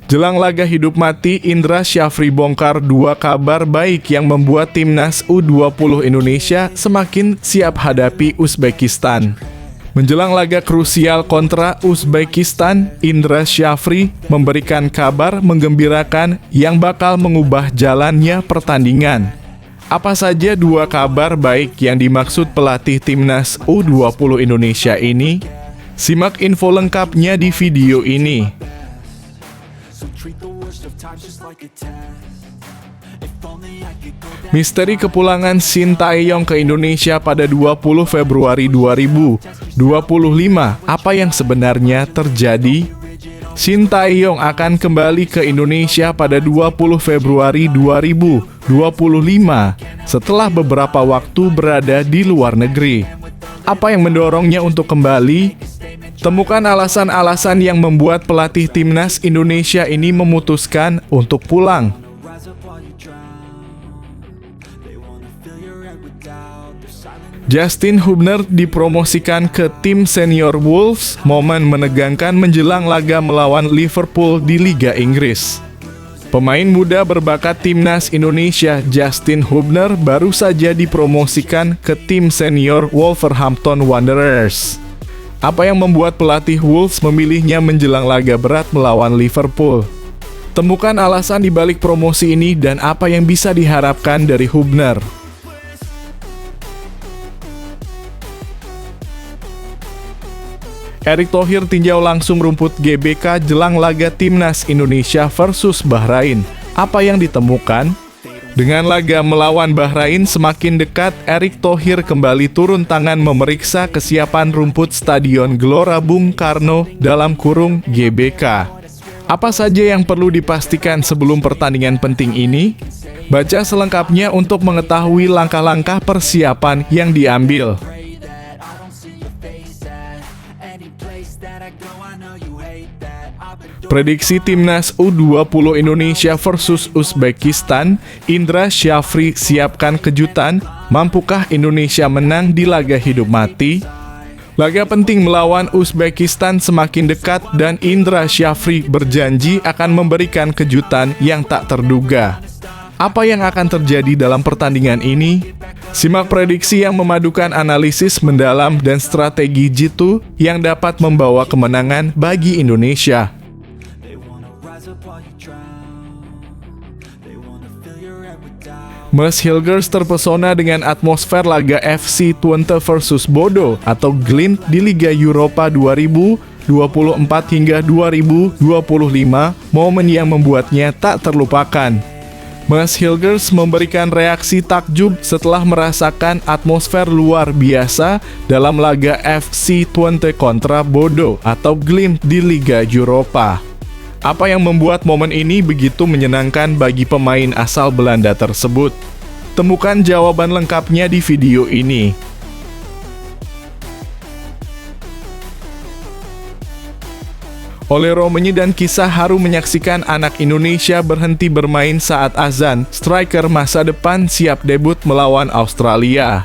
Jelang laga hidup mati, Indra Syafri bongkar dua kabar baik yang membuat timnas U20 Indonesia semakin siap hadapi Uzbekistan. Menjelang laga krusial kontra Uzbekistan, Indra Syafri memberikan kabar menggembirakan yang bakal mengubah jalannya pertandingan. Apa saja dua kabar baik yang dimaksud pelatih timnas U20 Indonesia ini? Simak info lengkapnya di video ini. Misteri kepulangan Shin Tae-yong ke Indonesia pada 20 Februari 2025. Apa yang sebenarnya terjadi? Shin Tae-yong akan kembali ke Indonesia pada 20 Februari 2025 setelah beberapa waktu berada di luar negeri. Apa yang mendorongnya untuk kembali? Temukan alasan-alasan yang membuat pelatih timnas Indonesia ini memutuskan untuk pulang. Justin Hubner dipromosikan ke tim senior Wolves, momen menegangkan menjelang laga melawan Liverpool di Liga Inggris. Pemain muda berbakat timnas Indonesia, Justin Hubner, baru saja dipromosikan ke tim senior Wolverhampton Wanderers. Apa yang membuat pelatih Wolves memilihnya menjelang laga berat melawan Liverpool? Temukan alasan di balik promosi ini dan apa yang bisa diharapkan dari Hubner. Erick Thohir tinjau langsung rumput GBK jelang laga timnas Indonesia versus Bahrain. Apa yang ditemukan? Dengan laga melawan Bahrain semakin dekat, Erick Thohir kembali turun tangan memeriksa kesiapan rumput Stadion Gelora Bung Karno (GBK). Apa saja yang perlu dipastikan sebelum pertandingan penting ini? Baca selengkapnya untuk mengetahui langkah-langkah persiapan yang diambil. Prediksi timnas U20 Indonesia versus Uzbekistan, Indra Syafri siapkan kejutan, mampukah Indonesia menang di laga hidup mati? Laga penting melawan Uzbekistan semakin dekat dan Indra Syafri berjanji akan memberikan kejutan yang tak terduga. Apa yang akan terjadi dalam pertandingan ini? Simak prediksi yang memadukan analisis mendalam dan strategi jitu yang dapat membawa kemenangan bagi Indonesia. Mas Hilgers terpesona dengan atmosfer laga FC Twente versus Bodo atau Glimt di Liga Eropa 2024 hingga 2025, momen yang membuatnya tak terlupakan. Mas Hilgers memberikan reaksi takjub setelah merasakan atmosfer luar biasa dalam laga FC Twente kontra Bodo atau Glimt di Liga Eropa. Apa yang membuat momen ini begitu menyenangkan bagi pemain asal Belanda tersebut? Temukan jawaban lengkapnya di video ini. Ole Romeni dan kisah haru menyaksikan anak Indonesia berhenti bermain saat azan. Striker masa depan siap debut melawan Australia.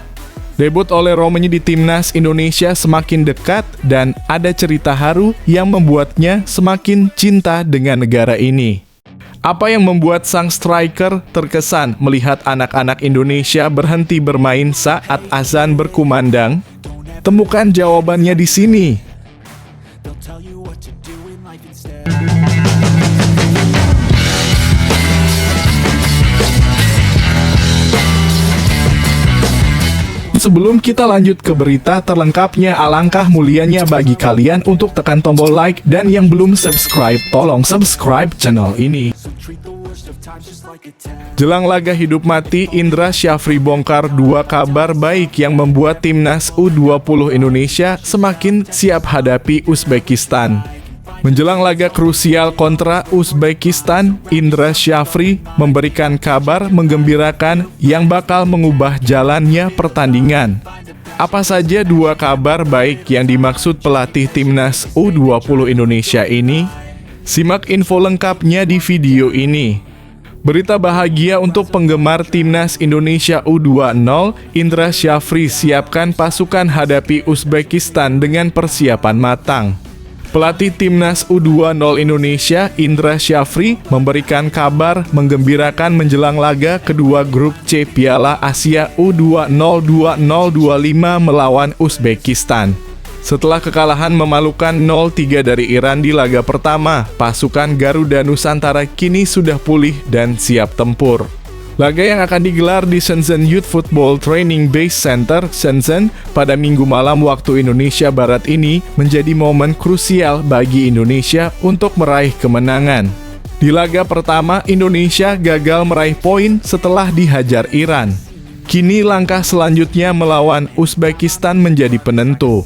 Debut Ole Romeni di timnas Indonesia semakin dekat dan ada cerita haru yang membuatnya semakin cinta dengan negara ini. Apa yang membuat sang striker terkesan melihat anak-anak Indonesia berhenti bermain saat azan berkumandang? Temukan jawabannya di sini. Sebelum kita lanjut ke berita terlengkapnya, alangkah mulianya bagi kalian untuk tekan tombol like dan yang belum subscribe, tolong subscribe channel ini. Jelang laga hidup mati, Indra Syafri bongkar dua kabar baik yang membuat timnas U20 Indonesia semakin siap hadapi Uzbekistan. Menjelang laga krusial kontra Uzbekistan, Indra Syafri memberikan kabar menggembirakan yang bakal mengubah jalannya pertandingan. Apa saja dua kabar baik yang dimaksud pelatih timnas U20 Indonesia ini? Simak info lengkapnya di video ini. Berita bahagia untuk penggemar timnas Indonesia U20, Indra Syafri siapkan pasukan hadapi Uzbekistan dengan persiapan matang. Pelatih Timnas U20 Indonesia, Indra Syafri, memberikan kabar menggembirakan menjelang laga kedua grup C Piala Asia U20 2025 melawan Uzbekistan. Setelah kekalahan memalukan 0-3 dari Iran di laga pertama, pasukan Garuda Nusantara kini sudah pulih dan siap tempur. Laga yang akan digelar di Shenzhen Youth Football Training Base Center, Shenzhen, pada Minggu malam waktu Indonesia Barat ini menjadi momen krusial bagi Indonesia untuk meraih kemenangan. Di laga pertama, Indonesia gagal meraih poin setelah dihajar Iran. Kini langkah selanjutnya melawan Uzbekistan menjadi penentu.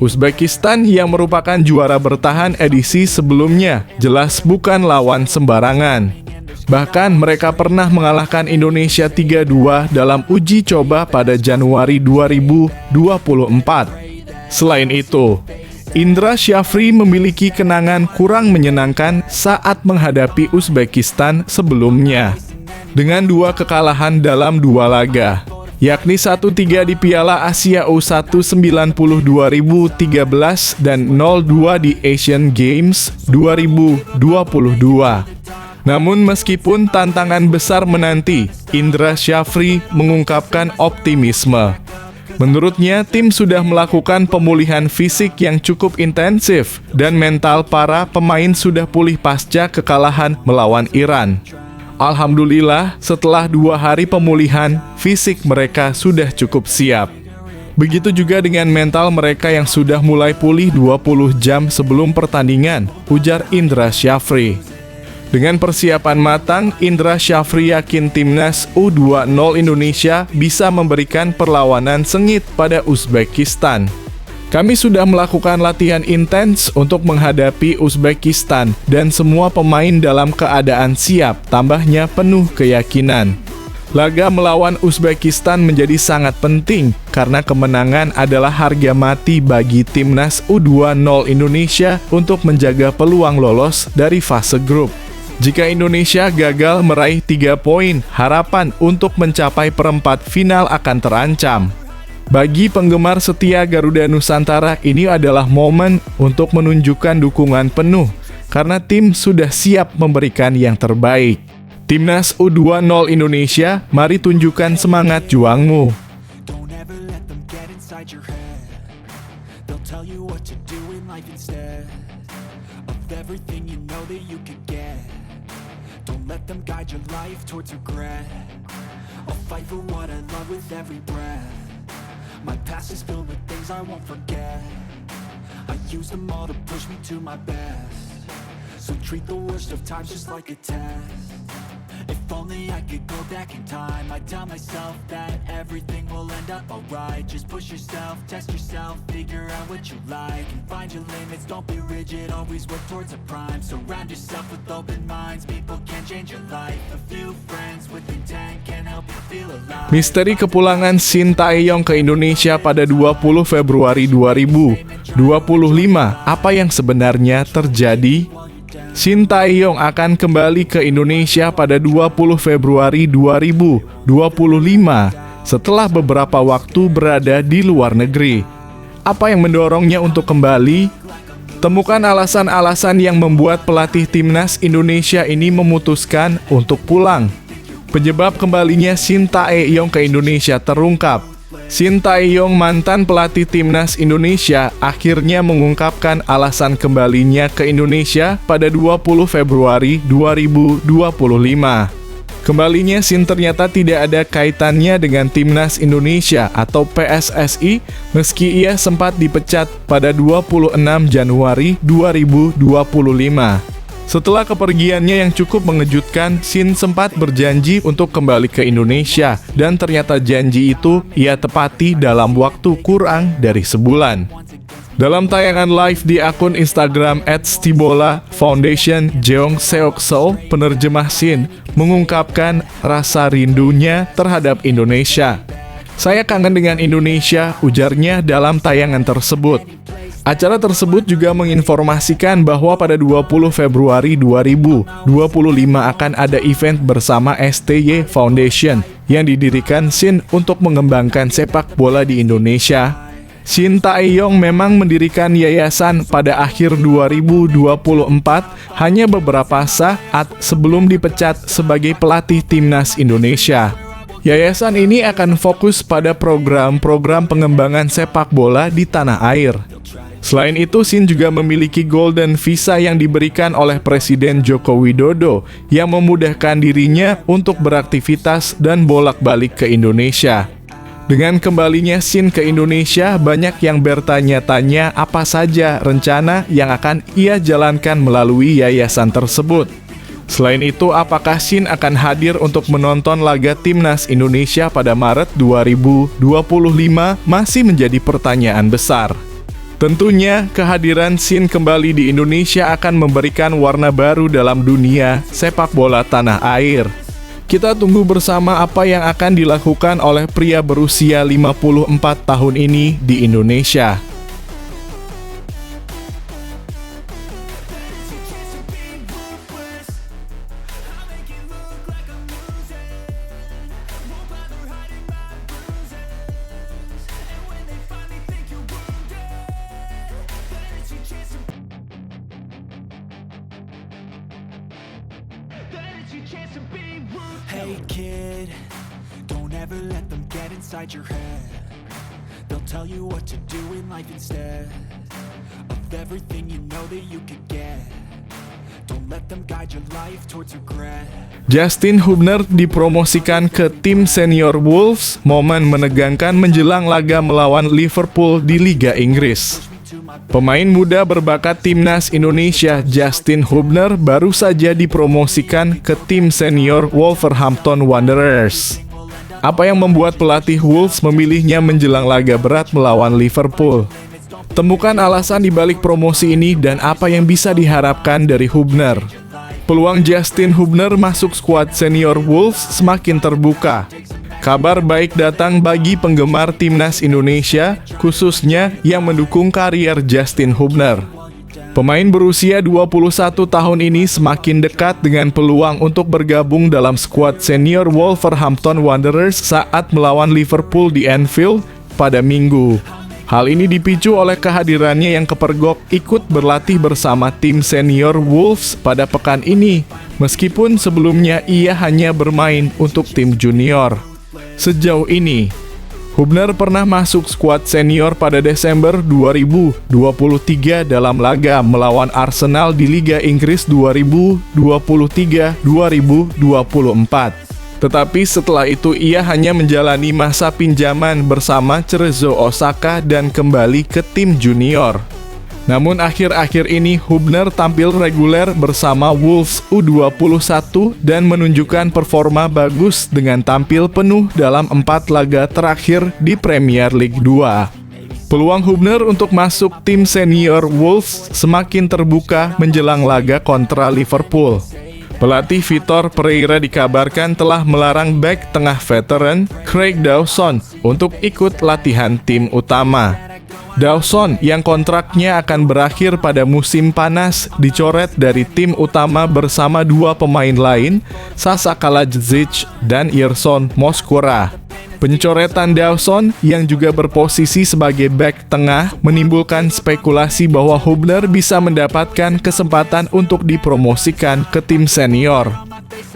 Uzbekistan yang merupakan juara bertahan edisi sebelumnya jelas bukan lawan sembarangan. Bahkan mereka pernah mengalahkan Indonesia 3-2 dalam uji coba pada Januari 2024. Selain itu, Indra Syafri memiliki kenangan kurang menyenangkan saat menghadapi Uzbekistan sebelumnya. Dengan 2 kekalahan dalam 2 laga, yakni 1-3 di Piala Asia U19 2013 dan 0-2 di Asian Games 2022. Namun meskipun tantangan besar menanti, Indra Syafri mengungkapkan optimisme. Menurutnya, tim sudah melakukan pemulihan fisik yang cukup intensif dan mental para pemain sudah pulih pasca kekalahan melawan Iran. Alhamdulillah, setelah 2 hari pemulihan, fisik mereka sudah cukup siap. Begitu juga dengan mental mereka yang sudah mulai pulih 20 jam sebelum pertandingan, ujar Indra Syafri. Dengan persiapan matang, Indra Syafri yakin Timnas U20 Indonesia bisa memberikan perlawanan sengit pada Uzbekistan. Kami sudah melakukan latihan intens untuk menghadapi Uzbekistan dan semua pemain dalam keadaan siap, tambahnya penuh keyakinan. Laga melawan Uzbekistan menjadi sangat penting karena kemenangan adalah harga mati bagi Timnas U20 Indonesia untuk menjaga peluang lolos dari fase grup. Jika Indonesia gagal meraih 3 poin, harapan untuk mencapai perempat final akan terancam. Bagi penggemar setia Garuda Nusantara, ini adalah momen untuk menunjukkan dukungan penuh, karena tim sudah siap memberikan yang terbaik. Timnas U20 Indonesia, mari tunjukkan semangat juangmu. Don't let them guide your life towards regret. I'll fight for what I love with every breath. My past is filled with things I won't forget. I use them all to push me to my best. So treat the worst of times just like a test. If only I could go back in time, I'd tell myself that everything will end up alright. Just push yourself, test yourself, figure out what you like, and find your limits, don't be rigid, always work towards a prime. Surround yourself with open minds, people can change your life. A few friends with intent can help you feel alive. Misteri kepulangan Shin Tae-yong ke Indonesia pada 20 Februari 2025. Apa yang sebenarnya terjadi? Shin Tae-yong akan kembali ke Indonesia pada 20 Februari 2025 setelah beberapa waktu berada di luar negeri. Apa yang mendorongnya untuk kembali? Temukan alasan-alasan yang membuat pelatih Timnas Indonesia ini memutuskan untuk pulang. Penyebab kembalinya Shin Tae-yong ke Indonesia terungkap. Shin Tae-yong, mantan pelatih Timnas Indonesia, akhirnya mengungkapkan alasan kembalinya ke Indonesia pada 20 Februari 2025. Kembalinya Shin ternyata tidak ada kaitannya dengan Timnas Indonesia atau PSSI, meski ia sempat dipecat pada 26 Januari 2025. Setelah kepergiannya yang cukup mengejutkan, Shin sempat berjanji untuk kembali ke Indonesia, dan ternyata janji itu ia tepati dalam waktu kurang dari sebulan. Dalam tayangan live di akun Instagram @stibola Foundation, Jeong Seok Seo, penerjemah Shin, mengungkapkan rasa rindunya terhadap Indonesia. "Saya kangen dengan Indonesia," ujarnya dalam tayangan tersebut. Acara tersebut juga menginformasikan bahwa pada 20 Februari 2025 akan ada event bersama STY Foundation yang didirikan Shin untuk mengembangkan sepak bola di Indonesia. Shin Tae-yong memang mendirikan yayasan pada akhir 2024, hanya beberapa saat sebelum dipecat sebagai pelatih timnas Indonesia. Yayasan ini akan fokus pada program-program pengembangan sepak bola di tanah air. Selain itu, Shin juga memiliki Golden Visa yang diberikan oleh Presiden Joko Widodo yang memudahkan dirinya untuk beraktivitas dan bolak-balik ke Indonesia. Dengan kembalinya Shin ke Indonesia, banyak yang bertanya-tanya apa saja rencana yang akan ia jalankan melalui yayasan tersebut. Selain itu, apakah Shin akan hadir untuk menonton laga Timnas Indonesia pada Maret 2025 masih menjadi pertanyaan besar. Tentunya, kehadiran Shin kembali di Indonesia akan memberikan warna baru dalam dunia sepak bola tanah air. Kita tunggu bersama apa yang akan dilakukan oleh pria berusia 54 tahun ini di Indonesia. Hey kid, don't ever let them get inside your head. They'll tell you what to do in life instead of everything you know that you could get. Don't let them guide your life towards regret. Justin Hubner dipromosikan ke tim senior Wolves, momen menegangkan menjelang laga melawan Liverpool di Liga Inggris. Pemain muda berbakat timnas Indonesia Justin Hubner baru saja dipromosikan ke tim senior Wolverhampton Wanderers. Apa yang membuat pelatih Wolves memilihnya menjelang laga berat melawan Liverpool? Temukan alasan di balik promosi ini dan apa yang bisa diharapkan dari Hubner. Peluang Justin Hubner masuk skuad senior Wolves semakin terbuka. Kabar baik datang bagi penggemar timnas Indonesia, khususnya yang mendukung karier Justin Hubner. Pemain berusia 21 tahun ini semakin dekat dengan peluang untuk bergabung dalam skuad senior Wolverhampton Wanderers saat melawan Liverpool di Anfield pada Minggu. Hal ini dipicu oleh kehadirannya yang kepergok ikut berlatih bersama tim senior Wolves pada pekan ini, meskipun sebelumnya ia hanya bermain untuk tim junior. Sejauh ini, Hubner pernah masuk skuad senior pada Desember 2023 dalam laga melawan Arsenal di Liga Inggris 2023-2024. Tetapi setelah itu ia hanya menjalani masa pinjaman bersama Cerezo Osaka dan kembali ke tim junior. Namun akhir-akhir ini Hubner tampil reguler bersama Wolves U21 dan menunjukkan performa bagus dengan tampil penuh dalam 4 laga terakhir di Premier League 2. Peluang Hubner untuk masuk tim senior Wolves semakin terbuka menjelang laga kontra Liverpool. Pelatih Vitor Pereira dikabarkan telah melarang bek tengah veteran Craig Dawson untuk ikut latihan tim utama. Dawson yang kontraknya akan berakhir pada musim panas dicoret dari tim utama bersama 2 pemain lain, Sasa Kalajic dan Yerson Moskora. Pencoretan Dawson yang juga berposisi sebagai bek tengah menimbulkan spekulasi bahwa Hubner bisa mendapatkan kesempatan untuk dipromosikan ke tim senior.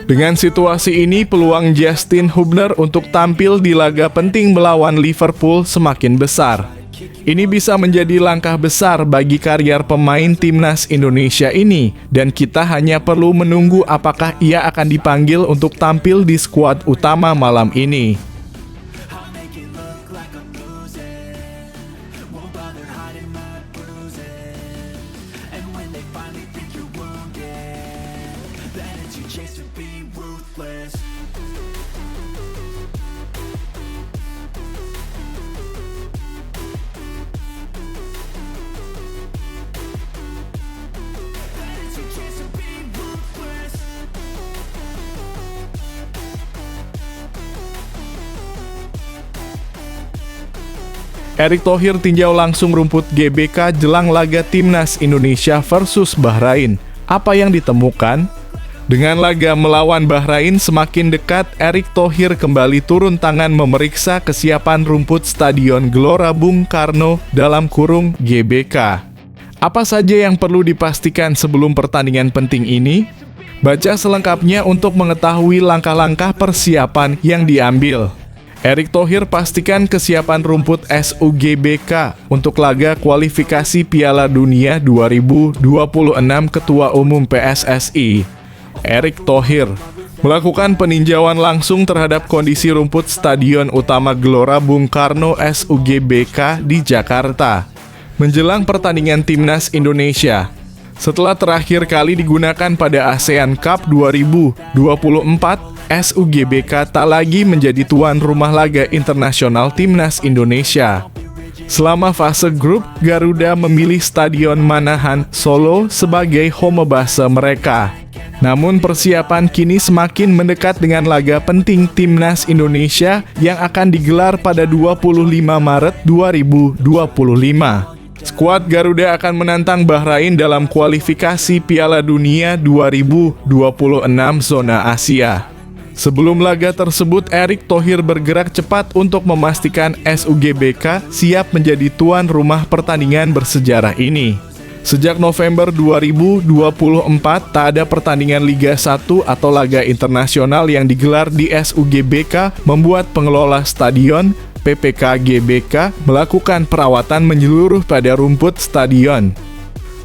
Dengan situasi ini, peluang Justin Hubner untuk tampil di laga penting melawan Liverpool semakin besar. Ini bisa menjadi langkah besar bagi karier pemain timnas Indonesia ini, dan kita hanya perlu menunggu apakah ia akan dipanggil untuk tampil di skuad utama malam ini. Erick Thohir tinjau langsung rumput GBK jelang laga Timnas Indonesia versus Bahrain. Apa yang ditemukan? Dengan laga melawan Bahrain semakin dekat, Erick Thohir kembali turun tangan memeriksa kesiapan rumput Stadion Gelora Bung Karno (GBK). Apa saja yang perlu dipastikan sebelum pertandingan penting ini? Baca selengkapnya untuk mengetahui langkah-langkah persiapan yang diambil. Erick Thohir pastikan kesiapan rumput SUGBK untuk laga kualifikasi Piala Dunia 2026. Ketua Umum PSSI, Erick Thohir, melakukan peninjauan langsung terhadap kondisi rumput Stadion Utama Gelora Bung Karno SUGBK di Jakarta menjelang pertandingan Timnas Indonesia. Setelah terakhir kali digunakan pada ASEAN Cup 2024, SUGBK tak lagi menjadi tuan rumah laga internasional Timnas Indonesia. Selama fase grup, Garuda memilih Stadion Manahan, Solo sebagai home base mereka. Namun persiapan kini semakin mendekat dengan laga penting Timnas Indonesia yang akan digelar pada 25 Maret 2025. Skuad Garuda akan menantang Bahrain dalam kualifikasi Piala Dunia 2026 zona Asia. Sebelum laga tersebut, Erick Thohir bergerak cepat untuk memastikan SUGBK siap menjadi tuan rumah pertandingan bersejarah ini. Sejak November 2024, tak ada pertandingan Liga 1 atau laga internasional yang digelar di SUGBK, membuat pengelola stadion PPK GBK melakukan perawatan menyeluruh pada rumput stadion.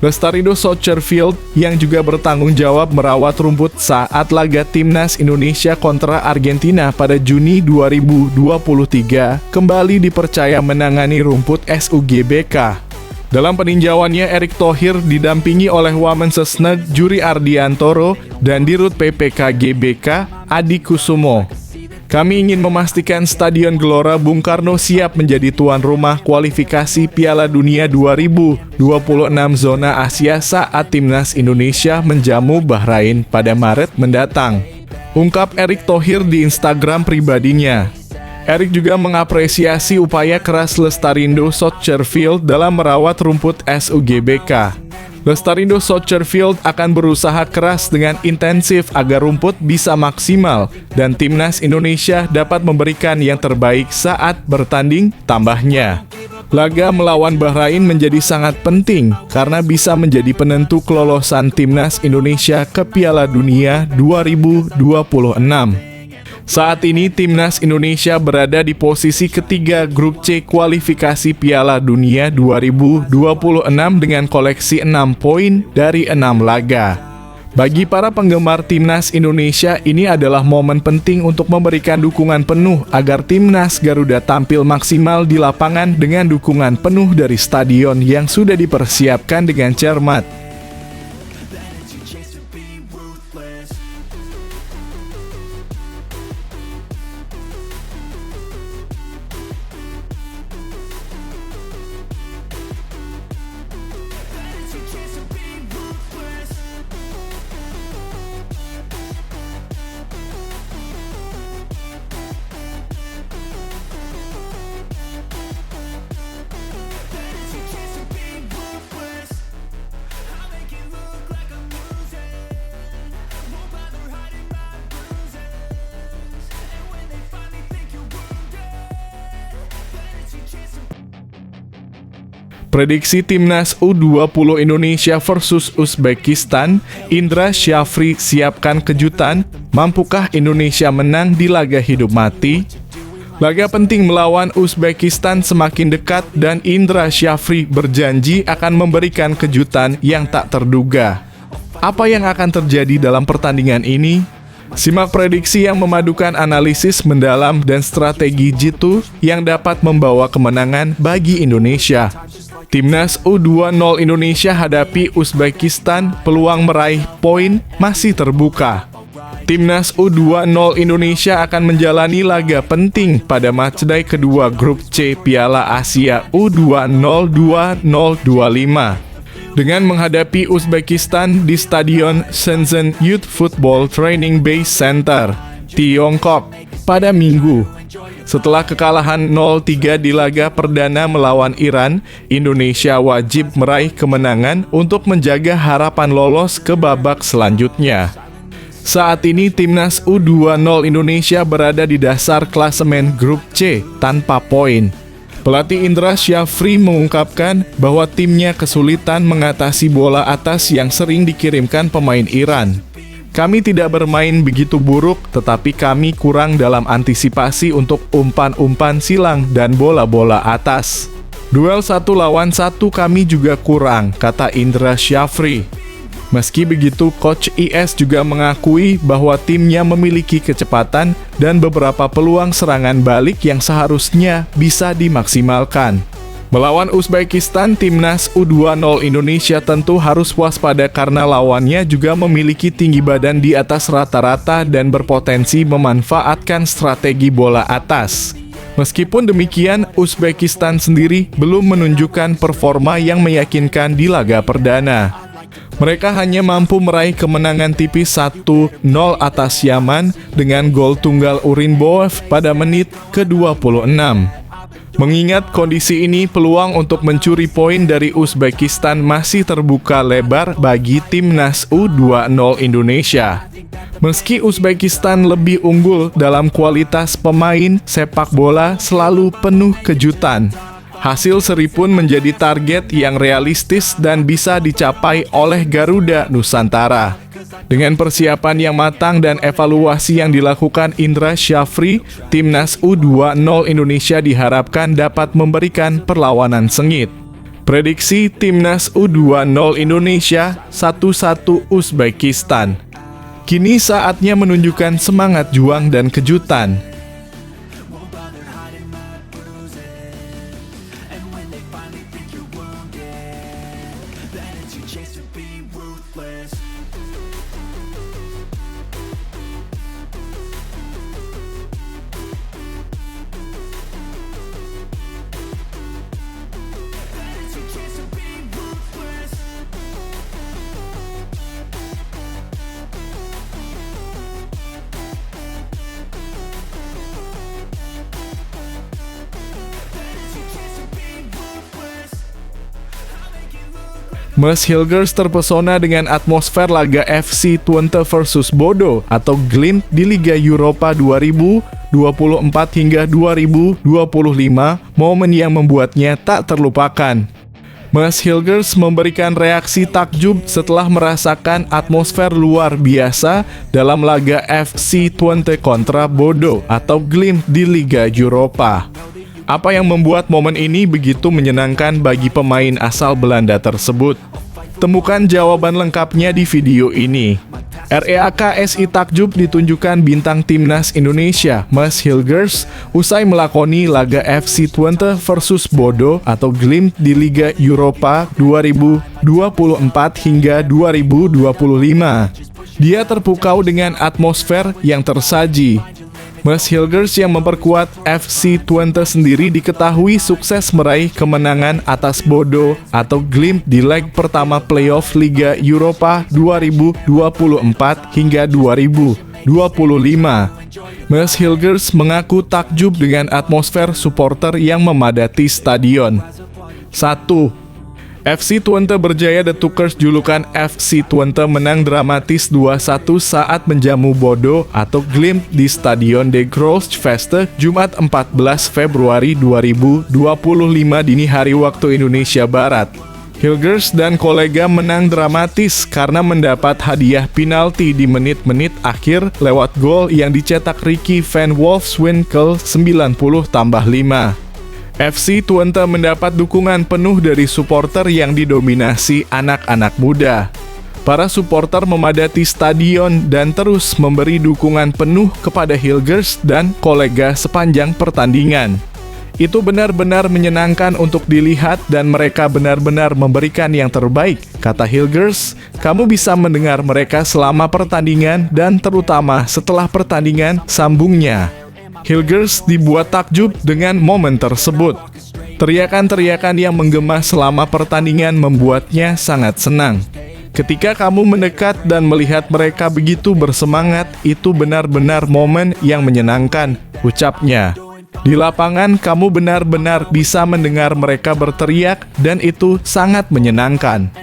Lestarindo Soccer Field yang juga bertanggung jawab merawat rumput saat laga Timnas Indonesia kontra Argentina pada Juni 2023 kembali dipercaya menangani rumput SUGBK. Dalam peninjauannya, Erick Thohir didampingi oleh Wamensesneg Juri Ardiantoro dan Dirut PPK GBK Adi Kusumo. Kami ingin memastikan Stadion Gelora Bung Karno siap menjadi tuan rumah kualifikasi Piala Dunia 2026 zona Asia saat Timnas Indonesia menjamu Bahrain pada Maret mendatang, ungkap Erick Thohir di Instagram pribadinya. Erick juga mengapresiasi upaya keras Lestarindo Soccer Field dalam merawat rumput SUGBK. Lestarindo Soccer Field akan berusaha keras dengan intensif agar rumput bisa maksimal dan Timnas Indonesia dapat memberikan yang terbaik saat bertanding, tambahnya. Laga melawan Bahrain menjadi sangat penting karena bisa menjadi penentu kelolosan Timnas Indonesia ke Piala Dunia 2026. Saat ini Timnas Indonesia berada di posisi ketiga grup C kualifikasi Piala Dunia 2026 dengan koleksi 6 poin dari 6 laga. Bagi para penggemar Timnas Indonesia, ini adalah momen penting untuk memberikan dukungan penuh agar Timnas Garuda tampil maksimal di lapangan dengan dukungan penuh dari stadion yang sudah dipersiapkan dengan cermat. Prediksi Timnas U20 Indonesia versus Uzbekistan, Indra Syafri siapkan kejutan, mampukah Indonesia menang di laga hidup mati? Laga penting melawan Uzbekistan semakin dekat dan Indra Syafri berjanji akan memberikan kejutan yang tak terduga. Apa yang akan terjadi dalam pertandingan ini? Simak prediksi yang memadukan analisis mendalam dan strategi jitu yang dapat membawa kemenangan bagi Indonesia. Timnas U20 Indonesia hadapi Uzbekistan, peluang meraih poin masih terbuka. Timnas U20 Indonesia akan menjalani laga penting pada matchday kedua grup C Piala Asia U20 2025 dengan menghadapi Uzbekistan di Stadion Shenzhen Youth Football Training Base Center, Tiongkok, pada Minggu. Setelah kekalahan 0-3 di laga perdana melawan Iran, Indonesia wajib meraih kemenangan untuk menjaga harapan lolos ke babak selanjutnya. Saat ini timnas U20 Indonesia berada di dasar klasemen grup C tanpa poin. Pelatih Indra Syafri mengungkapkan bahwa timnya kesulitan mengatasi bola atas yang sering dikirimkan pemain Iran. Kami tidak bermain begitu buruk, tetapi kami kurang dalam antisipasi untuk umpan-umpan silang dan bola-bola atas. Duel 1 lawan 1 kami juga kurang, kata Indra Syafri. Meski begitu, Coach IS juga mengakui bahwa timnya memiliki kecepatan dan beberapa peluang serangan balik yang seharusnya bisa dimaksimalkan. Melawan Uzbekistan, timnas U20 Indonesia tentu harus waspada karena lawannya juga memiliki tinggi badan di atas rata-rata dan berpotensi memanfaatkan strategi bola atas. Meskipun demikian, Uzbekistan sendiri belum menunjukkan performa yang meyakinkan di laga perdana. Mereka hanya mampu meraih kemenangan tipis 1-0 atas Yaman dengan gol tunggal Urinboev pada menit ke-26. Mengingat kondisi ini, peluang untuk mencuri poin dari Uzbekistan masih terbuka lebar bagi timnas U20 Indonesia. Meski Uzbekistan lebih unggul dalam kualitas pemain, sepak bola selalu penuh kejutan. Hasil seri pun menjadi target yang realistis dan bisa dicapai oleh Garuda Nusantara. Dengan persiapan yang matang dan evaluasi yang dilakukan Indra Syafri, timnas U20 Indonesia diharapkan dapat memberikan perlawanan sengit. Prediksi timnas U20 Indonesia 1-1 Uzbekistan. Kini saatnya menunjukkan semangat juang dan kejutan. Mes Hilgers terpesona dengan atmosfer laga FC Twente versus Bodo atau Glimt di Liga Eropa 2024 hingga 2025, momen yang membuatnya tak terlupakan. Mes Hilgers memberikan reaksi takjub setelah merasakan atmosfer luar biasa dalam laga FC Twente kontra Bodo atau Glimt di Liga Eropa. Apa yang membuat momen ini begitu menyenangkan bagi pemain asal Belanda tersebut? Temukan jawaban lengkapnya di video ini. REAKSI takjub ditunjukkan bintang timnas Indonesia, Mes Hilgers, usai melakoni laga FC Twente versus Bodo atau Glimt di Liga Eropa 2024 hingga 2025. Dia terpukau dengan atmosfer yang tersaji. Mes Hilgers yang memperkuat FC Twente sendiri diketahui sukses meraih kemenangan atas Bodo atau Glimt di leg pertama playoff Liga Eropa 2024 hingga 2025. Mes Hilgers mengaku takjub dengan atmosfer supporter yang memadati stadion. 1. FC Twente berjaya. The Tukers julukan FC Twente menang dramatis 2-1 saat menjamu Bodo atau Glimt di Stadion De Grootste Jumat 14 Februari 2025 dini hari waktu Indonesia Barat. Hilgers dan kolega menang dramatis karena mendapat hadiah penalti di menit-menit akhir lewat gol yang dicetak Ricky van Wolfswinkel 90+5. FC Twente mendapat dukungan penuh dari supporter yang didominasi anak-anak muda. Para supporter memadati stadion dan terus memberi dukungan penuh kepada Hilgers dan kolega sepanjang pertandingan. Itu benar-benar menyenangkan untuk dilihat dan mereka benar-benar memberikan yang terbaik, kata Hilgers. Kamu bisa mendengar mereka selama pertandingan dan terutama setelah pertandingan, sambungnya. Hilgers dibuat takjub dengan momen tersebut. Teriakan-teriakan yang menggema selama pertandingan membuatnya sangat senang. Ketika kamu mendekat dan melihat mereka begitu bersemangat, itu benar-benar momen yang menyenangkan, ucapnya. Di lapangan, kamu benar-benar bisa mendengar mereka berteriak dan itu sangat menyenangkan.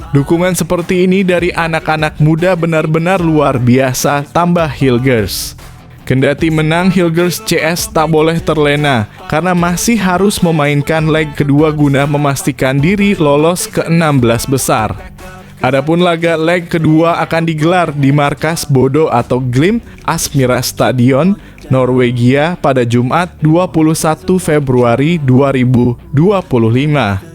Dukungan seperti ini dari anak-anak muda benar-benar luar biasa, tambah Hilgers. Kendati menang, Hilgers CS tak boleh terlena karena masih harus memainkan leg kedua guna memastikan diri lolos ke 16 besar. Adapun laga leg kedua akan digelar di markas Bodo atau Glimt Aspmyra Stadion, Norwegia pada Jumat 21 Februari 2025.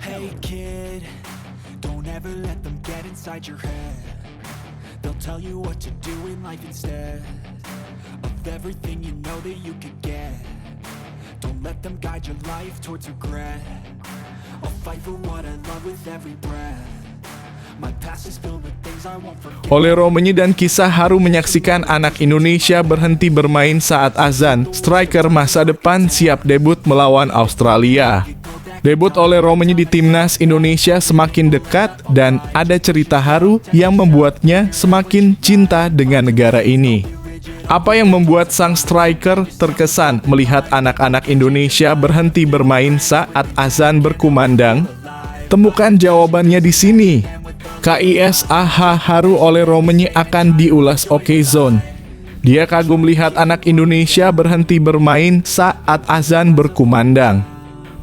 Hey kid, don't ever let them get inside your head. They'll tell you what to do in life instead of everything you know that you could get. Don't let them guide your life towards regret. I'll fight for what I love with every breath. My past is filled with things I won't forget. Ole Romeni dan kisah haru menyaksikan anak Indonesia berhenti bermain saat azan. Striker masa depan siap debut melawan Australia. Debut Ole Romeni di timnas Indonesia semakin dekat dan ada cerita haru yang membuatnya semakin cinta dengan negara ini. Apa yang membuat sang striker terkesan melihat anak-anak Indonesia berhenti bermain saat azan berkumandang? Temukan jawabannya di sini. KISAH haru Ole Romeni akan diulas Okezone. Dia kagum lihat anak Indonesia berhenti bermain saat azan berkumandang.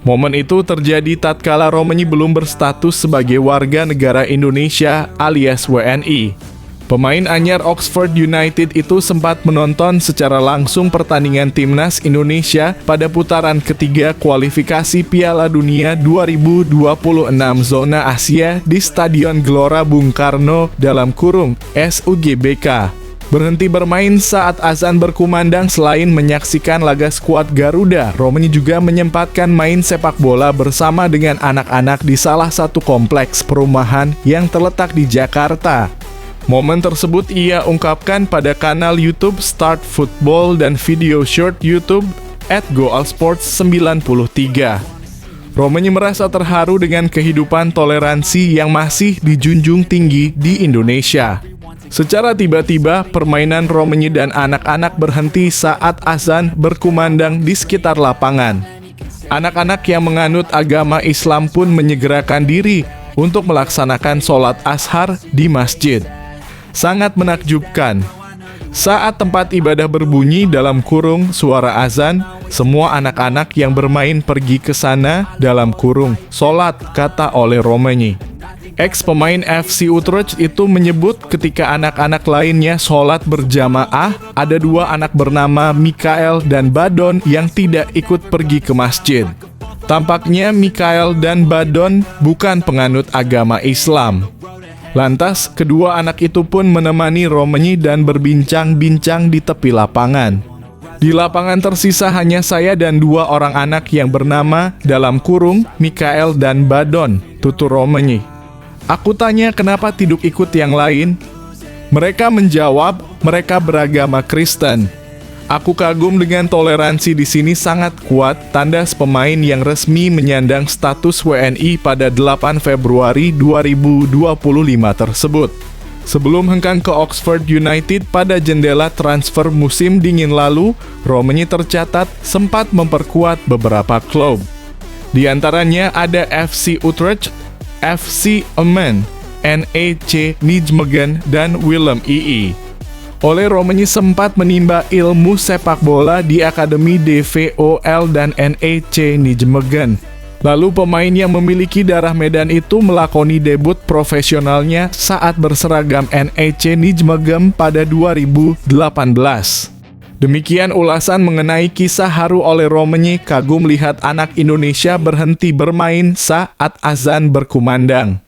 Momen itu terjadi tatkala Romeni belum berstatus sebagai warga negara Indonesia alias WNI. Pemain anyar Oxford United itu sempat menonton secara langsung pertandingan timnas Indonesia pada putaran ketiga kualifikasi Piala Dunia 2026 zona Asia di Stadion Gelora Bung Karno (SUGBK). Berhenti bermain saat azan berkumandang selain menyaksikan laga skuad Garuda, Romeni juga menyempatkan main sepak bola bersama dengan anak-anak di salah satu kompleks perumahan yang terletak di Jakarta. Momen tersebut ia ungkapkan pada kanal YouTube Start Football dan video short YouTube @goalsports93. Romeni merasa terharu dengan kehidupan toleransi yang masih dijunjung tinggi di Indonesia. Secara tiba-tiba, permainan Romeni dan anak-anak berhenti saat azan berkumandang di sekitar lapangan. Anak-anak yang menganut agama Islam pun menyegerakan diri untuk melaksanakan sholat ashar di masjid. Sangat menakjubkan. Saat tempat ibadah berbunyi (suara azan), semua anak-anak yang bermain pergi ke sana (sholat), kata Ole Romeni. Ex-pemain FC Utrecht itu menyebut ketika anak-anak lainnya sholat berjamaah, ada dua anak bernama Mikael dan Badon yang tidak ikut pergi ke masjid. Tampaknya Mikael dan Badon bukan penganut agama Islam. Lantas, kedua anak itu pun menemani Romeni dan berbincang-bincang di tepi lapangan. Di lapangan tersisa hanya saya dan dua orang anak yang bernama Mikael dan Badon, tutur Romeni. Aku tanya kenapa tidak ikut yang lain. Mereka menjawab, mereka beragama Kristen. Aku kagum dengan toleransi di sini sangat kuat, tandas pemain yang resmi menyandang status WNI pada 8 Februari 2025 tersebut. Sebelum hengkang ke Oxford United pada jendela transfer musim dingin lalu, Romeni tercatat sempat memperkuat beberapa klub. Di antaranya ada FC Utrecht, FC Emmen, NEC Nijmegen, dan Willem II. Ole Romeni sempat menimba ilmu sepak bola di Akademi DVOL dan NEC Nijmegen. Lalu pemain yang memiliki darah Medan itu melakoni debut profesionalnya saat berseragam NEC Nijmegen pada 2018. Demikian ulasan mengenai kisah haru oleh Romanye kagum lihat anak Indonesia berhenti bermain saat azan berkumandang.